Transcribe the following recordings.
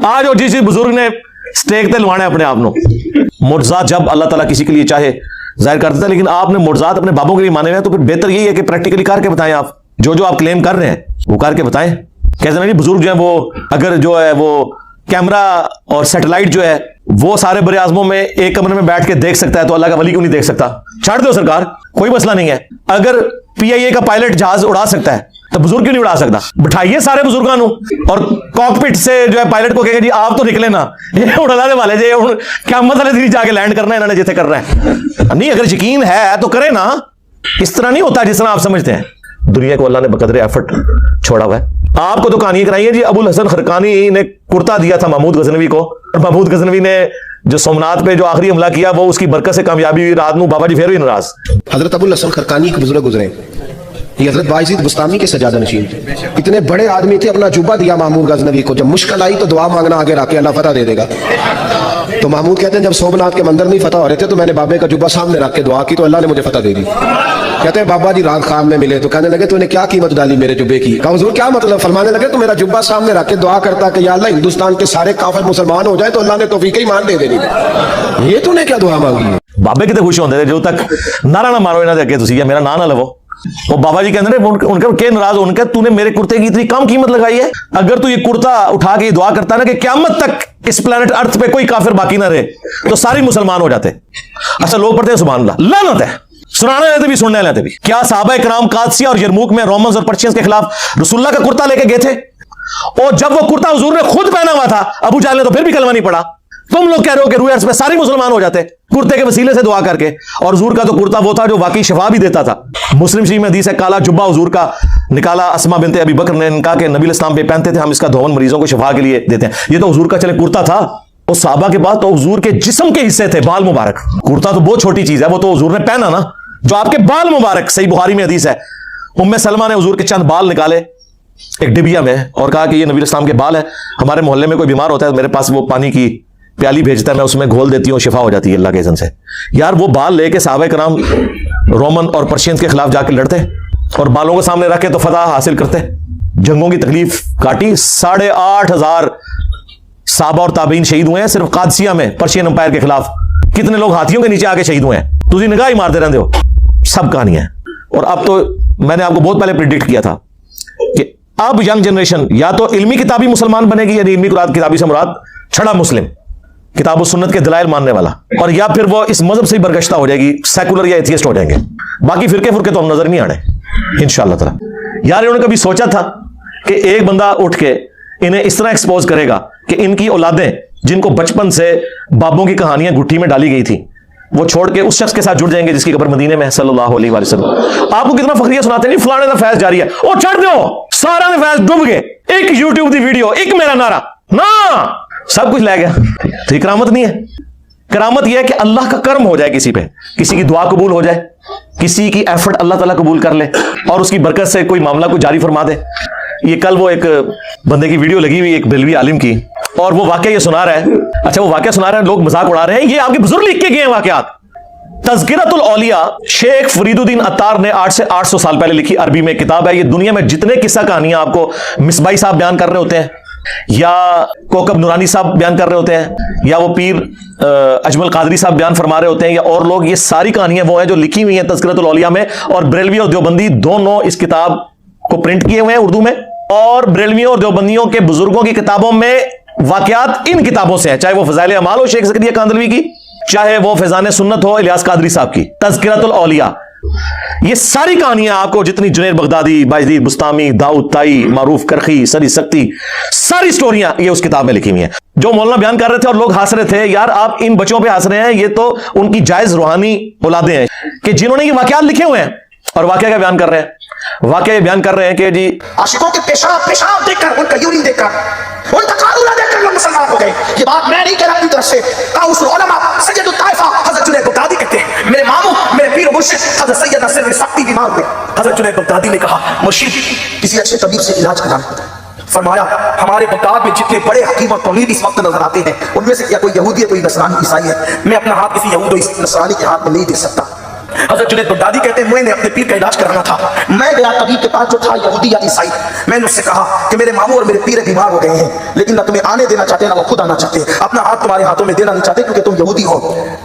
आज और जिस बुजुर्ग ने स्टेक ते लवाना है अपने आप नो मुर्जात जब अल्लाह ताला किसी के लिए चाहे जाहिर कर देता है, लेकिन आपने मुर्जात अपने बाबों के लिए माने हुए हैं, तो फिर बेहतर यही है कि प्रैक्टिकली करके बताएं। आप जो जो आप क्लेम कर रहे हैं वो करके बताएं। कहते नहीं बुजुर्ग जो है वो अगर जो है वो कैमरा और सैटेलाइट जो है वो सारे बड़े आजमों में एक कमरे में बैठ के देख सकता है, तो अल्लाह का वली क्यों नहीं देख सकता? छाड़ दो सरकार, कोई मसला नहीं है। अगर पीआईए का पायलट जहाज उड़ा सकता है तो बुजुर्ग क्यों नहीं उड़ा सकता? बिठाइए सारे बुजुर्गों और कॉकपिट से जो है पायलट को कहेंगे जी आप तो निकले ना, ये उड़ाने वाले जी क्या मतलब जाके लैंड करना है इन्होंने जिथे करना है। नहीं, अगर यकीन है तो करे ना, इस तरह नहीं होता जिस तरह आप समझते हैं। दुनिया को अल्लाह ने बकदरे एफर्ट छोड़ा हुआ है। आपको तो कहानी कराई है जी, अबुल हसन खरकानी ने कुर्ता दिया था महमूद गजनवी को, और महमूद गजनवी ने जो सोमनाथ पे जो आखिरी हमला किया वो उसकी बरकत से कामयाबी हुई। रात में बाबा जी फिर भी नाराज। हजरत अबुल हसन खरकानी एक बुजुर्ग गुजरे, ये हजरत बायजीद बुस्तामी के सजादा नशीन, इतने बड़े आदमी थे। अपना जुब्बा दिया महमूद गजनवी को, जब मुश्किल आई तो दुआ मांगना आगे रख के अल्लाह फतह दे देगा। तो महमूद कहते हैं जब सोमनाथ के मंदिर नहीं फतह हो रहे थे तो मैंने बाबे का जुब्बा सामने रख के दुआ की तो अल्लाह ने मुझे फतह दे दी। कहते हैं बाबा जी रात ख्वाब में मिले तो कहने लगे तूने क्या कीमत डाली मेरे जुब्बे की? कहा हुजूर क्या मतलब? फरमाने लगे तो मेरा जुब्बा सामने रख के दुआ करता कि या अल्लाह हिंदुस्तान के सारे काफिर मुसलमान हो जाए तो अल्लाह ने तौफीक ईमान दे देनी। ये तूने क्या दुआ मांगी है? बाबे कितने खुश होंगे जो तक नारा ना मारो इन्होंने अगे तुसी मेरा ना ना लवो। वो बाबा जी कहते हैं उनका के नाराज उनके तूने मेरे कुर्ते की इतनी कम कीमत लगाई है। अगर तू ये कुर्ता उठा के दुआ करता ना कि क़यामत तक इस प्लेनेट अर्थ पे कोई काफिर बाकी ना रहे तो सारे मुसलमान हो जाते। अच्छा लोग पढ़ते हैं सुभान अल्लाह, लानत है, सुनाने लेते भी सुनने लेते भी। क्या सहाबा इकराम कादसिया और यरमूक में रोमन्स और पर्शियंस के खिलाफ रसूलुल्लाह का कुर्ता लेके गए थे? और जब वो कुर्ता हुजूर ने खुद पहना हुआ था, अबू जहल ने तो फिर भी कलमा नहीं पड़ा। तुम लोग कह रहे हो कि रूह अर्श पे सारे मुसलमान हो जाते कुर्ते के वसीले से दुआ करके। और हुजूर का तो कुर्ता वो था जो वाकई शिफा भी देता था। मुस्लिम शरीफ में हदीस है, काला जुब्बा हुजूर का निकाला अस्मा बिनते अबी बकर ने, इनका के नबी इस्लाम पे पहनते थे, हम इसका धोवन मरीजों को शिफा के लिए देते हैं। ये तो हुजूर का चले कुर्ता था। और साहबा के बाद तो हुजूर के जिस्म के हिस्से थे बाल मुबारक। कुर्ता तो बहुत छोटी चीज है, वो तो हुजूर ने पहना ना, जो आपके बाल मुबारक। सही बुखारी में हदीस है, उम्मे सलमा ने हुजूर के चंद बाल निकाले एक डिबिया में और कहा कि ये नबी इस्लाम के बाल है, हमारे मोहल्ले में कोई बीमार होता है मेरे पास वो पानी की प्याली भेजता है, मैं उसमें घोल देती हूँ, शिफा हो जाती है अल्लाह के इज़्न से। यार वो बाल लेके सहाबा कराम रोमन और पर्शियंस के खिलाफ जाके लड़ते और बालों को सामने रख के तो फतह हासिल करते, जंगों की तकलीफ काटी। 8,500 सहाबा और ताबीन शहीद हुए हैं सिर्फ कादसिया में पर्शियन एम्पायर के खिलाफ। कितने लोग हाथियों के नीचे आके शहीद हुए हैं, तुझे निगाह ही मारते रहते हो। सब कहानियां। और अब तो मैंने आपको बहुत पहले प्रिडिक्ट किया था कि अब यंग जनरेशन या तो इल्मी किताबी मुसलमान बनेगी, यानी इल्मी किताबी से मुराद छड़ा मुस्लिम, किताब और सुन्नत के दलाइल मानने वाला, और या फिर वो इस मजहब से ही बरगश्ता हो जाएगी, सेकुलर या एथियस्ट हो जाएंगे। बाकी फिरके फुरके तो हम नजर नहीं आने इंशाअल्लाह ताला। यार इन्होंने कभी सोचा था कि एक बंदा उठ के इन्हें इस तरह एक्सपोज करेगा कि इनकी औलादें जिनको बचपन से बाबों की कहानियां गुट्ठी में डाली गई थी वो छोड़ के उस शख्स के साथ जुड़ जाएंगे जिसकी कब्र मदीने में है सल्लल्लाहु अलैहि वसल्लम। आपको कितना फखरिया सुनाते नहीं, फलाने का फैज जारी है, ओ छड़ दो सारा ने फैज डूब गए, एक यूट्यूब की वीडियो, एक मेरा नारा ना, सब कुछ ले गया। तो करामत नहीं है। करामत यह है कि अल्लाह का कर्म हो जाए किसी पे, किसी की दुआ कबूल हो जाए, किसी की एफर्ट अल्लाह ताला कबूल कर ले और उसकी बरकत से कोई मामला को जारी फरमा दे। ये कल वो एक बंदे की वीडियो लगी हुई एक बेलवी आलिम की, और वो वाकया ये सुना रहा है। अच्छा वो वाकया सुना रहा है, लोग मजाक उड़ा रहे हैं, ये आपके बुजुर्ग लिख के गए हैं वाकयात। तज़किरतुल औलिया शेख फरीदुद्दीन अत्तार ने 8 से 800 साल पहले लिखी अरबी में किताब है। ये दुनिया में जितने किस्सा कहानियां आपको मिसबाई साहब बयान कर रहे होते हैं, या कोकब नूरानी साहब बयान कर रहे होते हैं, या वो पीर अजमल कादरी साहब बयान फरमा रहे होते हैं, या और लोग, ये सारी कहानियां वो हैं जो लिखी हुई हैं तज़किरतुल औलिया में। और बरेलवी और देवबंदी दोनों इस किताब को प्रिंट किए हुए हैं उर्दू में, और बरेलवियों और देवबंदियों के बुजुर्गों की किताबों में वाकयात इन किताबों से है, चाहे वो फज़ाइल अमाल हो शेख ज़करिया कांदलवी की, चाहे वो फैज़ान सुन्नत हो इलियास कादरी साहब की, तज़किरतुल औलिया। ये सारी कहानियां आपको जितनी जुनैद बगदादी, बायजीद बुस्तामी, दाऊद ताई, मारूफ करखी, सरी सख्ती, सारी स्टोरियां ये उस किताब में लिखी हुई हैं। जो मौलाना बयान कर रहे थे और लोग हंस रहे थे, यार आप इन बच्चों पे हंस रहे हैं, ये तो उनकी जायज रूहानी औलादें हैं कि जिन्होंने ये वाकयात लिखे हुए हैं और वाकया का बयान कर रहे हैं। वाकया बयान कर रहे हैं कि जी आशिकों के पेशाब देखकर, उनका यूरिन देखकर, उनका कानून देखकर लोग मुसलमान हो गए। ये बात मैं नहीं कह रहा अपनी तरफ से, काउंसिल उलमा सैयदुत ताइफा हजरत जुनैद बगदादी कहते हैं। मेरे मामू, मेरे पीर मुर्शिद हजरत सैयद नसीर सख्ती बीमार हुए। हजरत जुनैद बगदादी ने कहा मुर्शिद किसी अच्छे तबीब से इलाज कराना होता है। फरमाया हमारे बगदाद में जितने बड़े हकीम और तौलीद इस वक्त नजर आते हैं उनमें से क्या कोई यहूदी है, कोई नसरानी ईसाई है? मैं अपना हाथ किसी यहूदी नसरानी के हाथ में नहीं दे सकता। हजरत जुनैद बगदादी कहते हैं मैंने अपने पीर का इलाज कराना था। मैं गया तबीब के पास जो था यहूदी या ईसाई। मैंने उससे कहा कि मेरे मामू और मेरे पीर बीमार हो गए हैं, लेकिन ना तुम्हें आने देना चाहते ना वो खुद आना चाहते, अपना हाथ तुम्हारे हाथों में देना नहीं चाहते क्योंकि तुम यहूदी हो।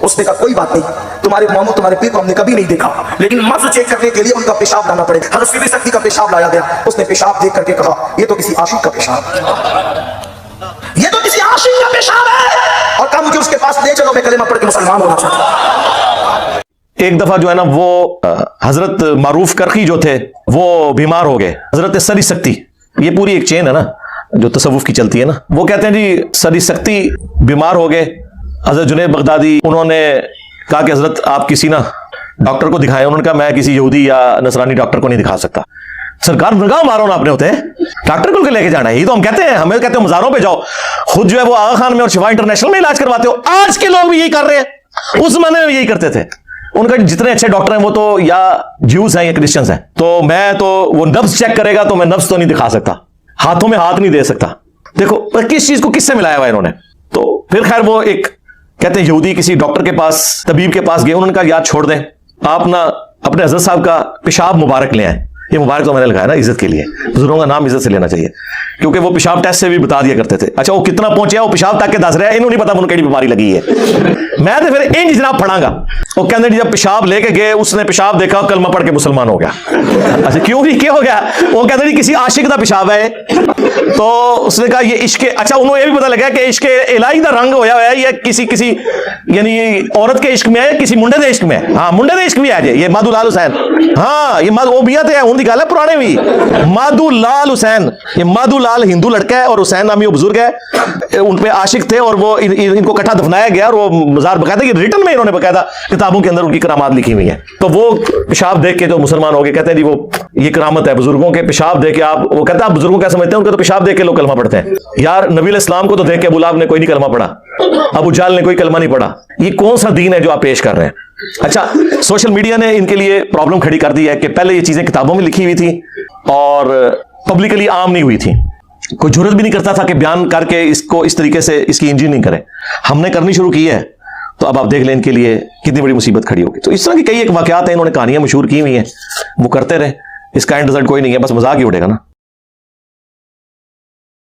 उसने कहा कोई बात नहीं, तुम्हारे मामू तुम्हारे पीर को हमने कभी नहीं देखा, लेकिन मर्ज चेक करने के लिए उनका पेशाब लाना पड़ेगा। हजरत फिक्र शक्ति का पेशाब लाया गया। उसने पेशाब देख करके कहा ये तो किसी आशिक का पेशाब, ये तो किसी आशिक का पेशाब है, और कहा मुझे उसके पास ले चलो, मैं कलेमा पढ़ के मुसलमान होना चाहता हूं। एक दफा जो है ना वो हजरत मारूफ करखी जो थे वो बीमार हो गए। हजरत सरी सक्ति, ये पूरी एक चेन है ना जो तसव्वुफ की चलती है ना, वो कहते हैं जी सरी सक्ति बीमार हो गए। हजरत जुनैद बगदादी उन्होंने कहा कि हजरत आप किसी ना डॉक्टर को दिखाएं। उन्होंने कहा मैं किसी यहूदी या नसरानी डॉक्टर को नहीं दिखा सकता। सरकार निगाह मारो ना अपने होते डॉक्टर को लेके जाना है, ये तो हम कहते हैं, हमें कहते हैं मजारों पे जाओ, खुद जो है वो आगा खान में और शिफा इंटरनेशनल में इलाज करवाते हो। आज के लोग भी यही कर रहे हैं, उस जमाने में यही करते थे। उनका जितने अच्छे डॉक्टर हैं वो तो या ज्यूज हैं या क्रिश्चियंस हैं। तो मैं तो वो नब्ज चेक करेगा तो मैं नब्ज तो नहीं दिखा सकता, हाथों में हाथ नहीं दे सकता। देखो किस चीज को किससे मिलाया हुआ इन्होंने। तो फिर खैर वो एक कहते हैं यहूदी किसी डॉक्टर के पास, तबीब के पास गए। उन्होंने कहा यार छोड़ दें, आप ना अपने हजरत साहब का पेशाब मुबारक ले आए। ये मुबारक तो मैंने लगाया ना इज्जत के लिए, बुजुर्गों का नाम इज्जत से लेना चाहिए, क्योंकि वो पेशाब टेस्ट से भी बता दिया करते थे। अच्छा वो कितना पहुंचे वो पेशाब तक के दस रहे, इन्होंने नहीं पता उनको बीमारी लगी है। मैं तो फिर इन जनाब पढ़ांगा। वो कहते जब पेशाब लेके गए उसने पेशाब देखा, कलमा पढ़ के मुसलमान हो गया। अच्छा क्यों भी क्या हो गया? वो कहते नहीं किसी आशिक का पेशाब है। तो उसने कहा ये इश्क, अच्छा उन्होंने ये भी पता लगा कि इश्क इलाही का रंग होया है, या किसी यानी औरत के इश्क में है, किसी मुंडे के इश्क में है। हाँ मुंडे के इश्क भी है ये माधुलाल हुसैन। हाँ ये वो बिया थे उनकी गल है पुराने भी। माधुलाल हुसैन, ये माधुलाल हिंदू लड़का है और हुसैन नामी वो बुजुर्ग है, उन पे आशिक थे और वो इनको इकट्ठा दफनाया गया और वो मजार बकायदा रिटर्न में इन्होंने बकायदा किताबों के अंदर उनकी करामात लिखी हुई है। तो वो पेशाब देख के जो मुसलमान हो गए, कहते हैं जी वो ये करामत है बुजुर्गों के पेशाब देख के। आप वो कहते हैं आप बुजुर्गों क्या समझते हैं, उनके तो पेशाब देख के लोग कलमा पढ़ते हैं। यार नबी इस्लाम को तो देख के अबू लहब ने कोई नहीं कलमा पढ़ा, अबू जाल ने कोई कलमा नहीं पढ़ा। ये कौन सा दीन है जो आप पेश कर रहे हैं? अच्छा सोशल मीडिया ने इनके लिए प्रॉब्लम खड़ी कर दी है कि पहले ये चीजें किताबों में लिखी हुई थी और पब्लिकली आम नहीं हुई थी, कोई जुर्रत भी नहीं करता था कि बयान करके इसको इस तरीके से इसकी इंजीनियरिंग करे। हमने करनी शुरू की है तो अब आप देख लें इनके लिए कितनी बड़ी मुसीबत खड़ी होगी। तो इस तरह की कई एक वाकयात हैं, इन्होंने कहानियां मशहूर की हुई हैं, वो करते रहे, इसका एंड रिजल्ट कोई नहीं है, बस मजाक ही उड़ेगा ना।